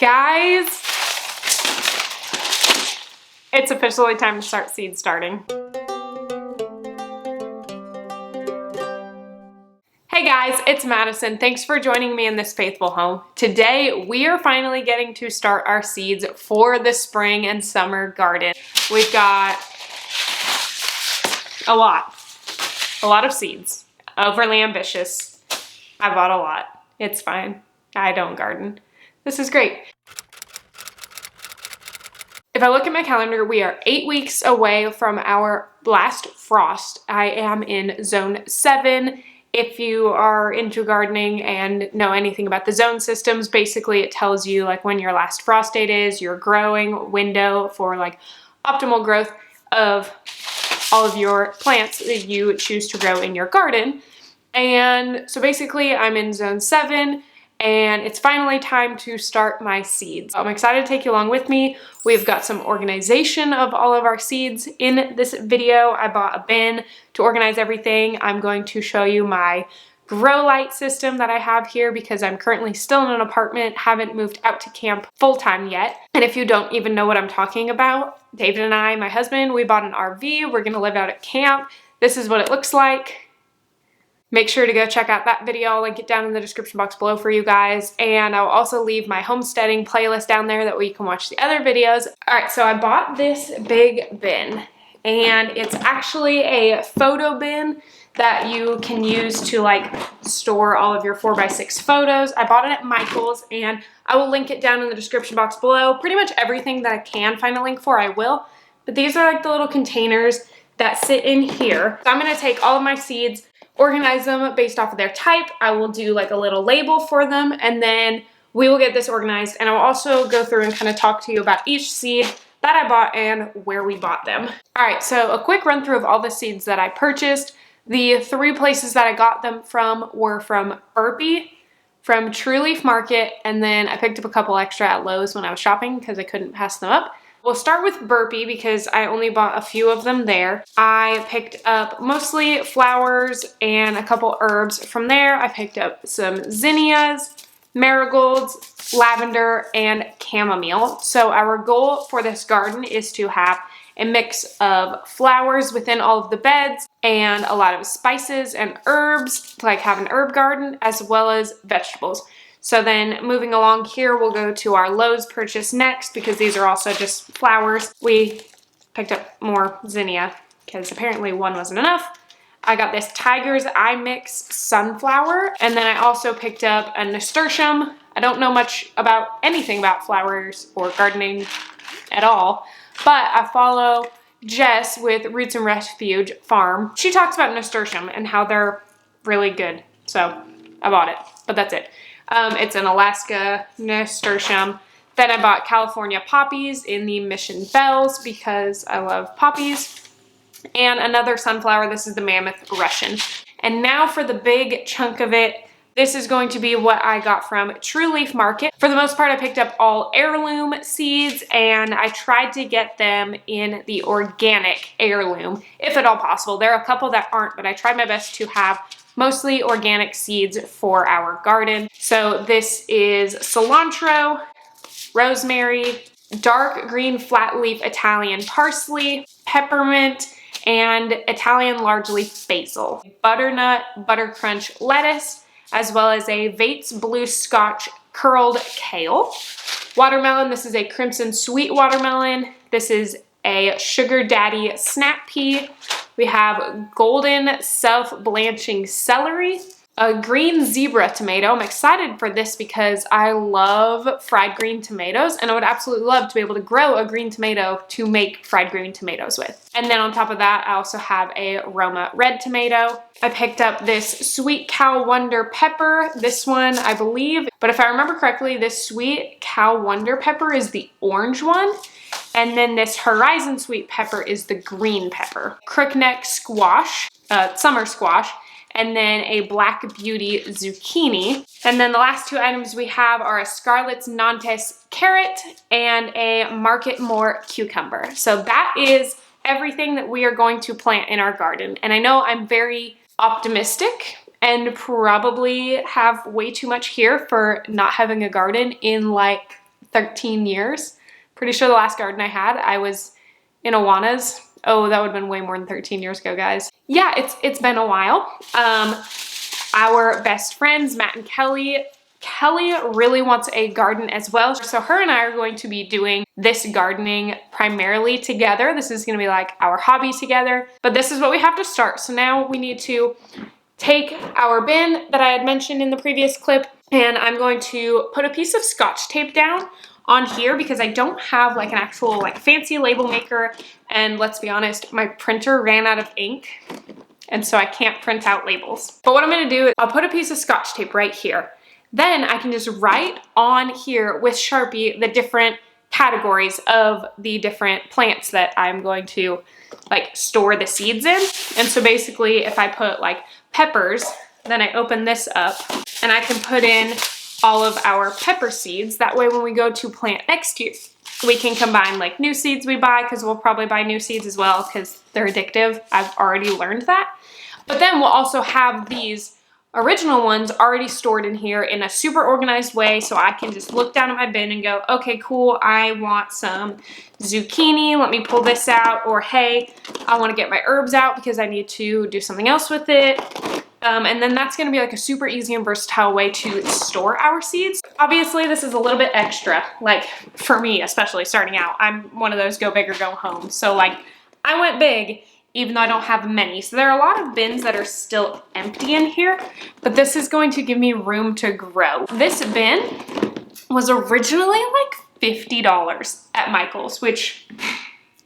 Guys, it's officially time to start seed starting. Hey guys, it's Madison. Thanks for joining me in this faithful home. Today, we are finally getting to start our seeds for the spring and summer garden. We've got a lot of seeds. Overly ambitious. I bought a lot. It's fine. I don't garden. This is great. If I look at my calendar, we are 8 weeks away from our last frost. I am in zone 7. If you are into gardening and know anything about the zone systems, basically it tells you like when your last frost date is, your growing window for like optimal growth of all of your plants that you choose to grow in your garden. And so basically I'm in zone 7 and it's finally time to start my seeds. I'm excited to take you along with me. We've got some organization of all of our seeds in this video. I bought a bin to organize everything. I'm going to show you my grow light system that I have here because I'm currently still in an apartment, haven't moved out to camp full-time yet. And if you don't even know what I'm talking about, David and I, my husband, we bought an RV. We're gonna live out at camp. This is what it looks like. Make sure to go check out that video. I'll link it down in the description box below for you guys. And I'll also leave my homesteading playlist down there that way you can watch the other videos. All right, so I bought this big bin and it's actually a photo bin that you can use to like store all of your 4x6 photos. I bought it at Michael's and I will link it down in the description box below. Pretty much everything that I can find a link for, I will. But these are like the little containers that sit in here. So I'm gonna take all of my seeds, organize them based off of their type. I will do like a little label for them and then we will get this organized, and I'll also go through and kind of talk to you about each seed that I bought and where we bought them. All right, so a quick run through of all the seeds that I purchased. The 3 places that I got them from were from Burpee, from True Leaf Market, and then I picked up a couple extra at Lowe's when I was shopping because I couldn't pass them up. We'll start with Burpee because I only bought a few of them there. I picked up mostly flowers and a couple herbs from there. I picked up some zinnias, marigolds, lavender, and chamomile. So our goal for this garden is to have a mix of flowers within all of the beds and a lot of spices and herbs to like have an herb garden, as well as vegetables. So then moving along here, we'll go to our Lowe's purchase next because these are also just flowers. We picked up more zinnia because apparently one wasn't enough. I got this Tiger's Eye Mix sunflower, and then I also picked up a nasturtium. I don't know much about anything about flowers or gardening at all, but I follow Jess with Roots and Refuge Farm. She talks about nasturtium and how they're really good, so I bought it, but that's it. It's an Alaska nasturtium. Then I bought California poppies in the Mission Bells because I love poppies. And another sunflower, this is the Mammoth Russian. And now for the big chunk of it, this is going to be what I got from True Leaf Market. For the most part, I picked up all heirloom seeds and I tried to get them in the organic heirloom, if at all possible. There are a couple that aren't, but I tried my best to have mostly organic seeds for our garden. So this is cilantro, rosemary, dark green flat leaf Italian parsley, peppermint, and Italian large leaf basil, butternut, butter crunch lettuce, as well as a Vates blue scotch curled kale. Watermelon, this is a crimson sweet watermelon. This is a sugar daddy snap pea. We have golden self-blanching celery, a green zebra tomato. I'm excited for this because I love fried green tomatoes and I would absolutely love to be able to grow a green tomato to make fried green tomatoes with. And then on top of that, I also have a Roma red tomato. I picked up this Sweet Cow Wonder pepper. This one, I believe, but if I remember correctly, this Sweet Cow Wonder pepper is the orange one. And then this Horizon Sweet pepper is the green pepper. Crookneck squash, summer squash, and then a Black Beauty zucchini. And then the last 2 items we have are a Scarlett's Nantes carrot and a Market More cucumber. So that is everything that we are going to plant in our garden. And I know I'm very optimistic and probably have way too much here for not having a garden in like 13 years. Pretty sure the last garden I had, I was in 𝐻𝐻𝑒's. Oh, that would have been way more than 13 years ago, guys. Yeah, it's been a while. Our best friends, Matt and Kelly. Kelly really wants a garden as well. So her and I are going to be doing this gardening primarily together. This is gonna be like our hobby together, but this is what we have to start. So now we need to take our bin that I had mentioned in the previous clip, and I'm going to put a piece of Scotch tape down on here because I don't have like an actual like fancy label maker. And let's be honest, my printer ran out of ink, and so I can't print out labels. But what I'm gonna do is I'll put a piece of Scotch tape right here. Then I can just write on here with Sharpie the different categories of the different plants that I'm going to like store the seeds in. And so basically if I put like peppers, then I open this up and I can put in all of our pepper seeds. That way when we go to plant next year, we can combine like new seeds we buy, because we'll probably buy new seeds as well because they're addictive. I've already learned that. But then we'll also have these original ones already stored in here in a super organized way, so I can just look down at my bin and go, okay, cool, I want some zucchini, let me pull this out, or hey, I want to get my herbs out because I need to do something else with it. And then that's going to be like a super easy and versatile way to store our seeds. Obviously, this is a little bit extra, like for me, especially starting out. I'm one of those go big or go home. So like I went big, even though I don't have many. So there are a lot of bins that are still empty in here, but this is going to give me room to grow. This bin was originally like $50 at Michael's, which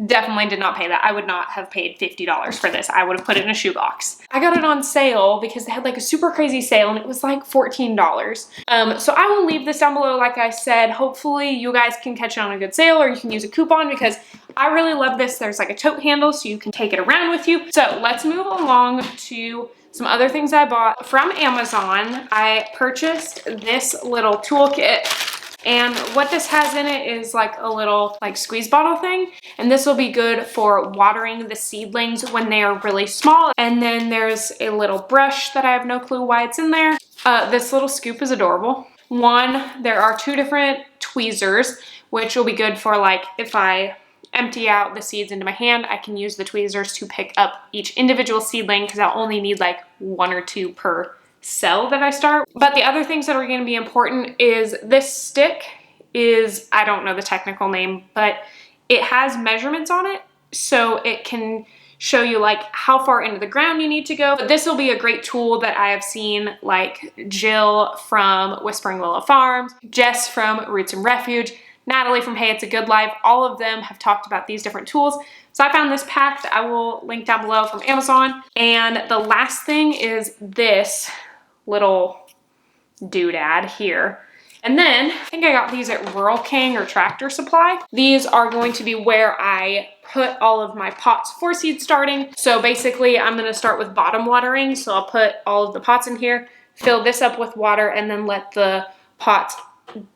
definitely did not pay that. I would not have paid $50 for this. I would have put it in a shoebox. I got it on sale because they had like a super crazy sale and it was like $14. So I will leave this down below. Like I said, hopefully you guys can catch it on a good sale, or you can use a coupon, because I really love this. There's like a tote handle so you can take it around with you. So let's move along to some other things I bought from Amazon. I purchased this little toolkit. And what this has in it is like a little like squeeze bottle thing. And this will be good for watering the seedlings when they are really small. And then there's a little brush that I have no clue why it's in there. This little scoop is adorable. There are two different tweezers, which will be good for like if I empty out the seeds into my hand, I can use the tweezers to pick up each individual seedling, because I'll only need like 1 or 2 per cell that I start. But the other things that are going to be important is this stick is, I don't know the technical name, but it has measurements on it, so it can show you like how far into the ground you need to go. But this will be a great tool that I have seen like Jill from Whispering Willow Farms, Jess from Roots and Refuge, Natalie from Hey It's a Good Life, all of them have talked about these different tools. So I found this packed. I will link down below from Amazon. And the last thing is this little doodad here. And then I think I got these at Rural King or Tractor Supply. These are going to be where I put all of my pots for seed starting. So basically I'm going to start with bottom watering. So I'll put all of the pots in here, fill this up with water, and then let the pots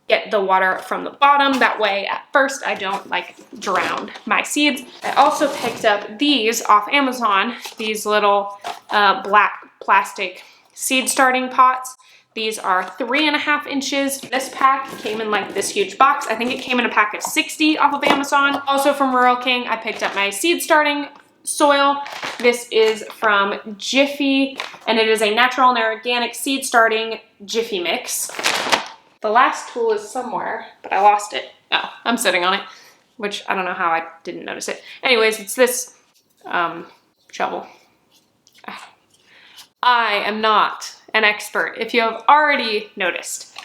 get the water from the bottom. That way at first I don't like drown my seeds. I also picked up these off Amazon, these little black plastic seed starting pots. These are 3.5 inches. This pack came in like this huge box. I think it came in a pack of 60 off of Amazon. Also from Rural King, I picked up my seed starting soil. This is from Jiffy, and it is a natural and organic seed starting Jiffy mix. The last tool is somewhere, but I lost it. Oh, I'm sitting on it, which I don't know how I didn't notice it. Anyways, it's this shovel. I am not an expert, if you have already noticed.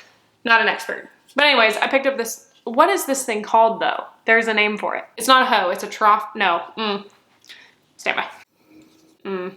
Not an expert. But anyways, I picked up this. What is this thing called though? There's a name for it. It's not a hoe, it's a trough. No. Stand by.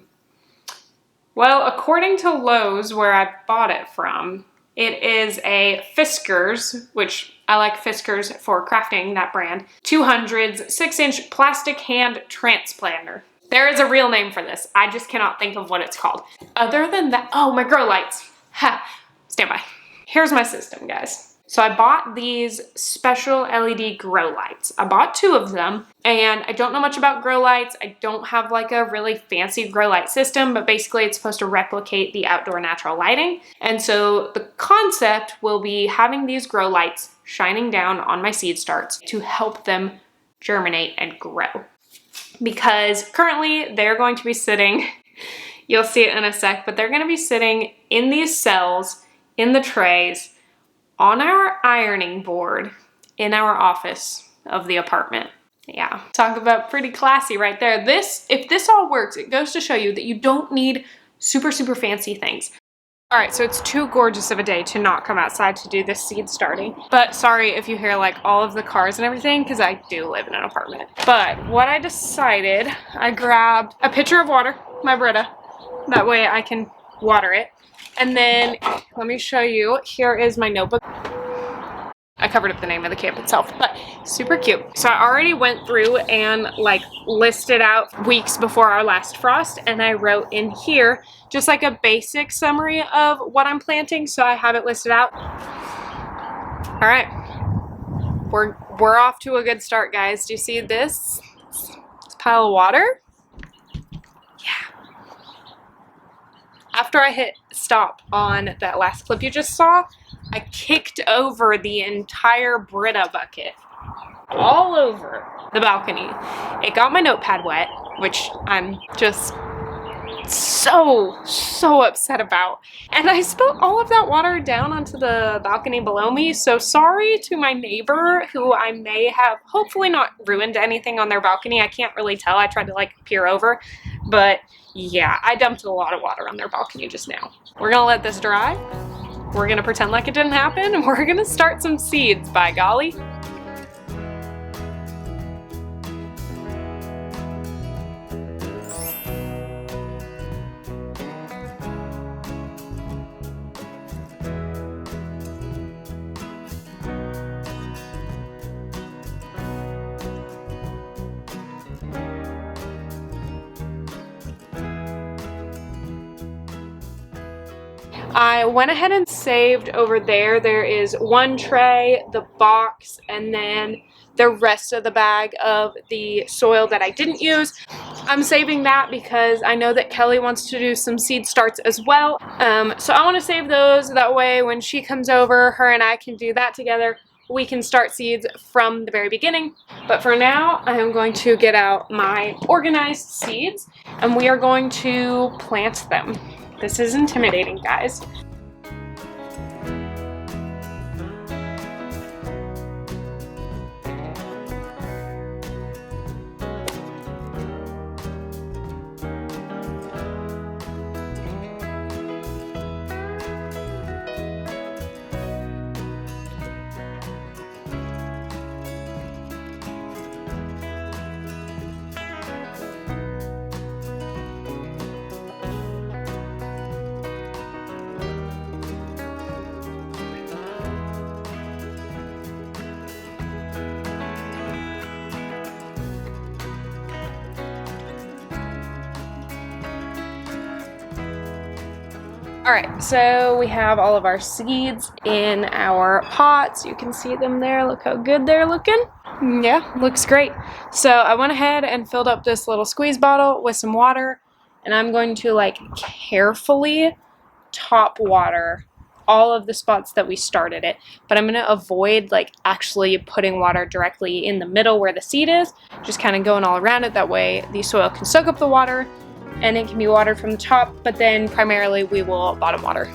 Well, according to Lowe's, where I bought it from, it is a Fiskars, which I like Fiskars for crafting, that brand. 200s 6-inch plastic hand transplanter. There is a real name for this. I just cannot think of what it's called. Other than that, oh, my grow lights. Ha, stand by. Here's my system, guys. So I bought these special LED grow lights. I bought 2 of them, and I don't know much about grow lights. I don't have like a really fancy grow light system, but basically it's supposed to replicate the outdoor natural lighting. And so the concept will be having these grow lights shining down on my seed starts to help them germinate and grow. Because currently they're going to be sitting, you'll see it in a sec, but they're going to be sitting in these cells, in the trays, on our ironing board, in our office of the apartment. Yeah, talk about pretty classy right there. If this all works, it goes to show you that you don't need super, super fancy things. All right, so it's too gorgeous of a day to not come outside to do this seed starting. But sorry if you hear like all of the cars and everything, because I do live in an apartment. But what I decided, I grabbed a pitcher of water, my Brita. That way I can water it. And then let me show you, here is my notebook. I covered up the name of the camp itself, but super cute. So I already went through and like listed out weeks before our last frost, and I wrote in here just like a basic summary of what I'm planting, so I have it listed out. All right, we're off to a good start, guys. Do you see this pile of water? Yeah. After I hit stop on that last clip you just saw, I kicked over the entire Brita bucket all over the balcony. It got my notepad wet, which I'm just so upset about. And I spilled all of that water down onto the balcony below me, so sorry to my neighbor who I may have hopefully not ruined anything on their balcony. I can't really tell. I tried to like peer over, but yeah, I dumped a lot of water on their balcony just now. We're gonna let this dry. We're gonna pretend like it didn't happen, and we're gonna start some seeds, by golly. I went ahead and saved over there. There is one tray, the box, and then the rest of the bag of the soil that I didn't use. I'm saving that because I know that Kelly wants to do some seed starts as well. So I want to save those. That way when she comes over, her and I can do that together. We can start seeds from the very beginning. But for now, I am going to get out my organized seeds and we are going to plant them. This is intimidating, guys. Alright, so we have all of our seeds in our pots. You can see them there. Look how good they're looking. Yeah, looks great. So I went ahead and filled up this little squeeze bottle with some water, and I'm going to like carefully top water all of the spots that we started it. But I'm going to avoid like actually putting water directly in the middle where the seed is, just kind of going all around it. That way the soil can soak up the water and it can be watered from the top, but then primarily we will bottom water.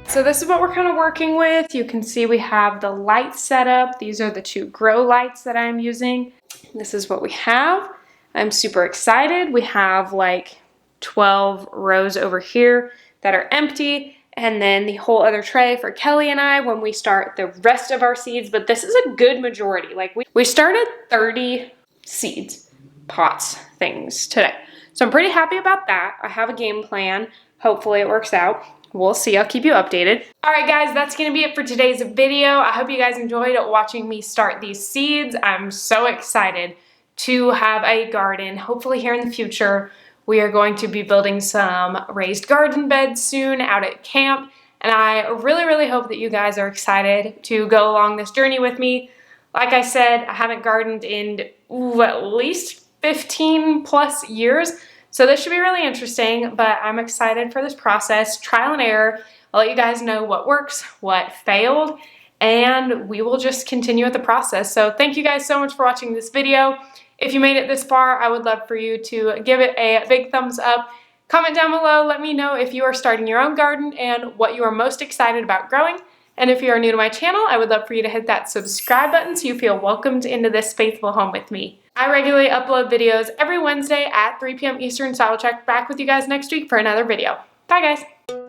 So this is what we're kind of working with. You can see we have the lights set up. These are the two grow lights that I'm using. This is what we have. I'm super excited. We have like 12 rows over here that are empty, and then the whole other tray for Kelly and I when we start the rest of our seeds. But this is a good majority. Like we started 30 seeds, pots, things today. So I'm pretty happy about that. I have a game plan. Hopefully it works out. We'll see. I'll keep you updated. All right, guys, that's going to be it for today's video. I hope you guys enjoyed watching me start these seeds. I'm so excited to have a garden, hopefully here in the future. We are going to be building some raised garden beds soon out at camp, and I really hope that you guys are excited to go along this journey with me. Like I said, I haven't gardened in at least 15 plus years, so this should be really interesting, but I'm excited for this process. Trial and error. I'll let you guys know what works, what failed, and we will just continue with the process. So thank you guys so much for watching this video. If you made it this far, I would love for you to give it a big thumbs up. Comment down below, let me know if you are starting your own garden and what you are most excited about growing. And if you are new to my channel, I would love for you to hit that subscribe button so you feel welcomed into this faithful home with me. I regularly upload videos every Wednesday at 3 p.m. Eastern, so I will check back with you guys next week for another video. Bye guys!